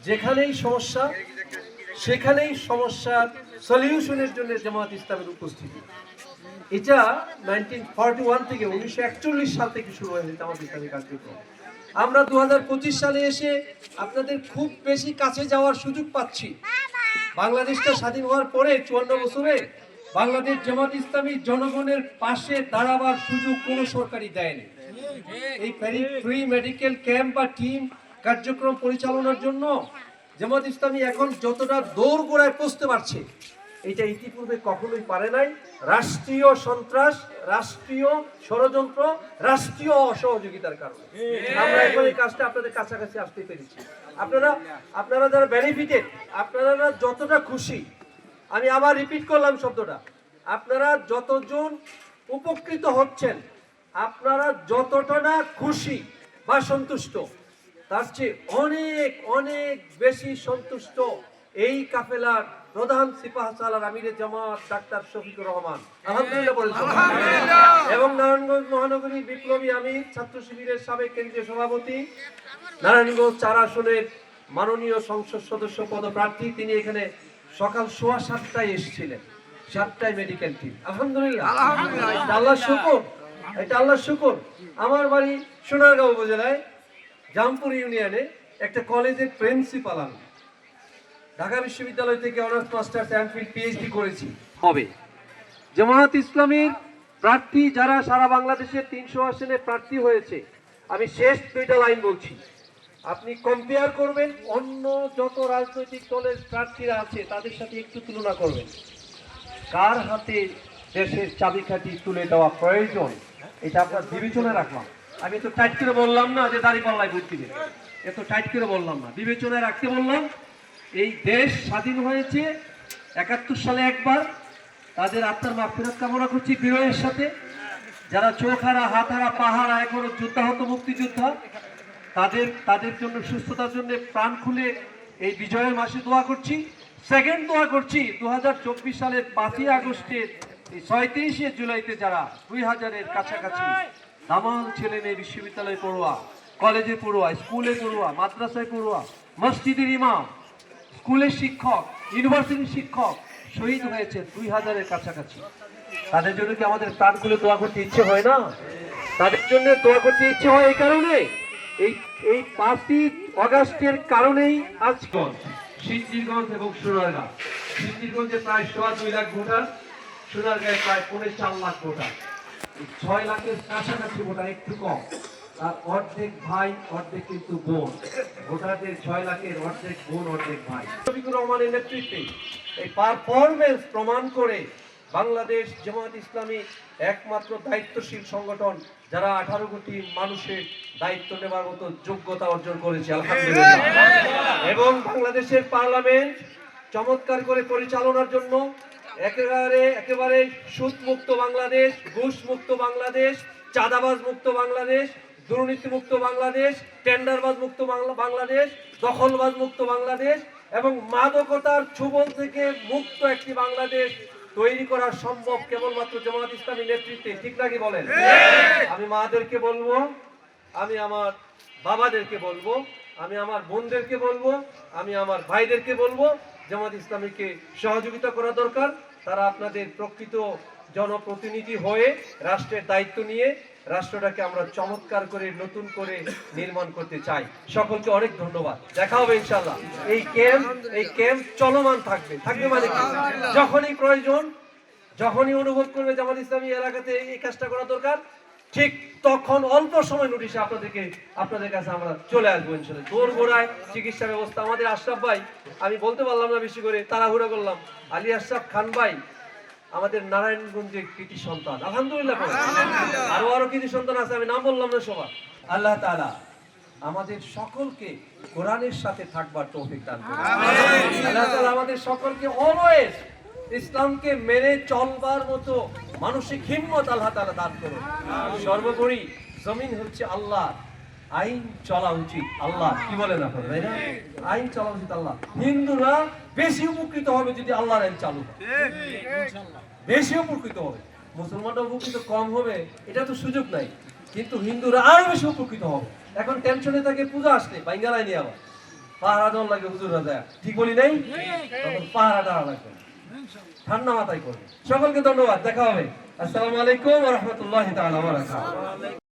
যেখানেই সমস্যা সেখানেই সমস্যার সলিউশনের জন্য জামাত ইসলামের উপস্থিতি। এটা 1941 থেকে 1941 সাল থেকে শুরু হয়েছে জামাত ইসলামী কার্যক্রম। আমরা 2025 সালে এসে আপনাদের খুব বেশি কাছে যাওয়ার সুযোগ পাচ্ছি। বাংলাদেশটা স্বাধীন হওয়ার পরে 54 বছরে বাংলাদেশ জামাত ইসলামী জনগণের পাশে দাঁড়াবার সুযোগ কোনো সরকারই দেয়নি। এই ফ্রি মেডিকেল ক্যাম্প বা টিম কার্যক্রম পরিচালনার জন্য জামাত ইসলামী এখন যতটা দৌড়গোড়ায় পৌঁছতে পারছে, এটা ইতিপূর্বে কখনোই পারে নাই। রাষ্ট্রীয় সন্ত্রাস, রাষ্ট্রীয় ষড়যন্ত্র, রাষ্ট্রীয় অসহযোগিতার কারণে আমরা এখন এই কাজটা আপনাদের কাছাকাছি আসতে পেরেছি। আপনারা যারা বেনিফিটেড, আপনারা যতটা খুশি, আমি আবার রিপিট করলাম শব্দটা, আপনারা যতজন উপকৃত হচ্ছেন, আপনারা যতটা না খুশি বা সন্তুষ্ট, তার চেয়ে অনেক অনেক বেশি সন্তুষ্ট এই কাফেলার প্রধান সিপাহ সালার আমিরে জামাত ডাক্তার শফিকুর রহমান, আলহামদুলিল্লাহ বলেছেন, এবং নারায়ণগঞ্জ মহানগরী বিপ্লবী আমির ছাত্র শিবিরের সাবেক কেন্দ্রীয় সভাপতি, নারায়ণগঞ্জ 4 আসনের মাননীয় সংসদ সদস্য পদপ্রার্থী, তিনি এখানে সকাল 7:15 এসেছিলেন, 7টায় মেডিকেল টিম। আলহামদুলিল্লাহ, আল্লাহ শুকর, এটা আল্লাহ শুকর। আমার বাড়ি সোনারগাঁও উপজেলায় জামপুর ইউনিয়নে একটা কলেজের প্রিন্সিপাল, আমি ঢাকা বিশ্ববিদ্যালয় থেকে অনার্স মাস্টার্স এমফিল পিএইচডি করেছি। হবে জামাত ইসলামীর প্রার্থী যারা সারা বাংলাদেশের 300 আসনে প্রার্থী হয়েছে, আমি শেষ 2টা লাইন বলছি, আপনি কম্পেয়ার করবেন অন্য যত রাজনৈতিক দলের প্রার্থীরা আছে তাদের সাথে একটু তুলনা করবেন, কার হাতে দেশের চাবিকাঠি তুলে দেওয়া প্রয়োজন, এটা আপনার বিবেচনায় রাখলাম। আমি এত টাইট করে বললাম না যে দাঁড়িপাল্লায় ভোট দিবেন, এত টাইট করে বললাম না, বিবেচনায় রাখতে বললাম। এই দেশ স্বাধীন হয়েছে 71 সালে একবার, তাদের আত্মার মাগফিরাত কামনা করছি বিনয়ের সাথে। যারা চোখহারা, হাতহারা, পাহারা, এখনো যোদ্ধাহত মুক্তিযোদ্ধা, তাদের জন্য সুস্থতার জন্য প্রাণ খুলে এই বিজয়ের মাসে দোয়া করছি। সেকেন্ড দোয়া করছি 2024 সালের 5ই আগস্টের 36শে জুলাইতে যারা 2000-এর কাছাকাছি দামাল ছেলে মেয়ে, বিশ্ববিদ্যালয়ে পড়ুয়া, কলেজে পড়ুয়া, স্কুলে পড়ুয়া, মাদ্রাসায় পড়ুয়া, মসজিদের ইমাম, স্কুলের শিক্ষক, ইউনিভার্সিটির শিক্ষক শহীদ হয়েছে 2000-এর কাছাকাছি, তাদের জন্য কি আমাদের প্রাণ খুলে দোয়া করতে ইচ্ছে হয় না? তাদের জন্য দোয়া করতে ইচ্ছে হয় এই কারণে, এই 5ই আগস্টের কারণেই আজকে সিদ্ধিরগঞ্জ এবং সোনারগাঁ, সিদ্ধিরগঞ্জে প্রায় 2.5 লাখ ভোটার, সোনারগাঁয়ে প্রায় 4.5 লাখ ভোটার, 6 লাখের কাছাকাছি ভোটার, একটু কম। আর অর্ধেক ভাই অর্ধেক কিন্তু বোন, ভোটারদের 6 লাখের অর্ধেক বোন অর্ধেক ভাই। শফিকুর রহমানের নেতৃত্বে এই পারফরমেন্স প্রমাণ করে বাংলাদেশ জামাত ইসলামী একমাত্র দায়িত্বশীল সংগঠন যারা 18 কোটি মানুষের দায়িত্ব নেবার মতো যোগ্যতা অর্জন করেছে, আলহামদুলিল্লাহ। এবং বাংলাদেশের পার্লামেন্ট চমৎকার করে পরিচালনার জন্য একেবারে সুদ মুক্ত বাংলাদেশ, ঘুষ মুক্ত বাংলাদেশ, চাঁদাবাজ মুক্ত বাংলাদেশ, দুর্নীতি মুক্ত বাংলাদেশ, টেন্ডারবাজ মুক্ত বাংলাদেশ, দখলবাজ মুক্ত বাংলাদেশ এবং মাদকতার ছোবল থেকে মুক্ত একটি বাংলাদেশ তৈরি করা সম্ভব কেবলমাত্র জামাত ইসলামী নেতৃত্বে, ঠিক নাকি বলেন? আমি মাদেরকে বলবো, আমি আমার বাবাদেরকে বলবো, আমি আমার বোনদেরকে বলবো, আমি আমার ভাইদেরকে বলবো, জামাত ইসলামীকে সহযোগিতা করা দরকার। তারা আপনাদের প্রকৃত জনপ্রতিনিধি হয়ে রাষ্ট্রের দায়িত্ব নিয়ে রাষ্ট্রটাকে আমরা চমৎকার করে নতুন করে নির্মাণ করতে চাই। সকলকে অনেক ধন্যবাদ, দেখা হবে ইনশাআল্লাহ। এই ক্যাম্প চলমান থাকবে মানে কি, যখনই প্রয়োজন, যখনই অনুভব করবে জামাত ইসলামী এলাকাতে এই কাজটা করা দরকার, ঠিক তখন অল্প সময় নোটিশে আপনাদের কাছে আমরা চলে আসবো ইনশাআল্লাহ। দোরগোড়ায় চিকিৎসা ব্যবস্থা, আমাদের আশরাফ ভাই, আমি বলতে পারলাম না বেশি করে, তাড়াহুড়া করলাম, আলী আশরাফ খান ভাই আমাদের নারায়ণগঞ্জের কৃতি সন্তান, আলহামদুলিল্লাহ। আরো কৃতি সন্তান আছে, আমি নাম বললাম না সবার। আল্লাহ তাআলা আমাদের সকলকে কোরআনের সাথে থাকবার তৌফিক দান করুন। আল্লাহ তাআলা আমাদের সকলকে অলওয়েজ ইসলামকে মেনে চলবার মতো মানসিক হিম্মত আল্লাহ তাআলা দান করুন। সর্বোপরি জমিন হচ্ছে আল্লাহ, আইন চলা উচিত আল্লাহ, কি বলেন আপনারা, তাই না? আইন চলা উচিত আল্লাহ। হিন্দুরা বেশি উপকৃত হবে যদি আল্লাহর আইন চালু হয়, বেশি উপকৃত হবে। মুসলমানরা উপকৃত কম হবে এটা তো সুযোগ নাই, কিন্তু হিন্দুরা আরো বেশি উপকৃত হবে। এখন টেনশনে থাকে পূজা আসলে বাঙ্গালায় নিয়ে আবার পাহারা দেওয়ার লাগে হুজুররা যায়, ঠিক বলি নাই? তখন পাহারা দেওয়া লাগবে, ঠান্ডা মাথায় করবে। সকলকে ধন্যবাদ, দেখা হবে। আসসালামু আলাইকুম ওয়া রাহমাতুল্লাহি তাআলা ওয়া বারাকাতুহু।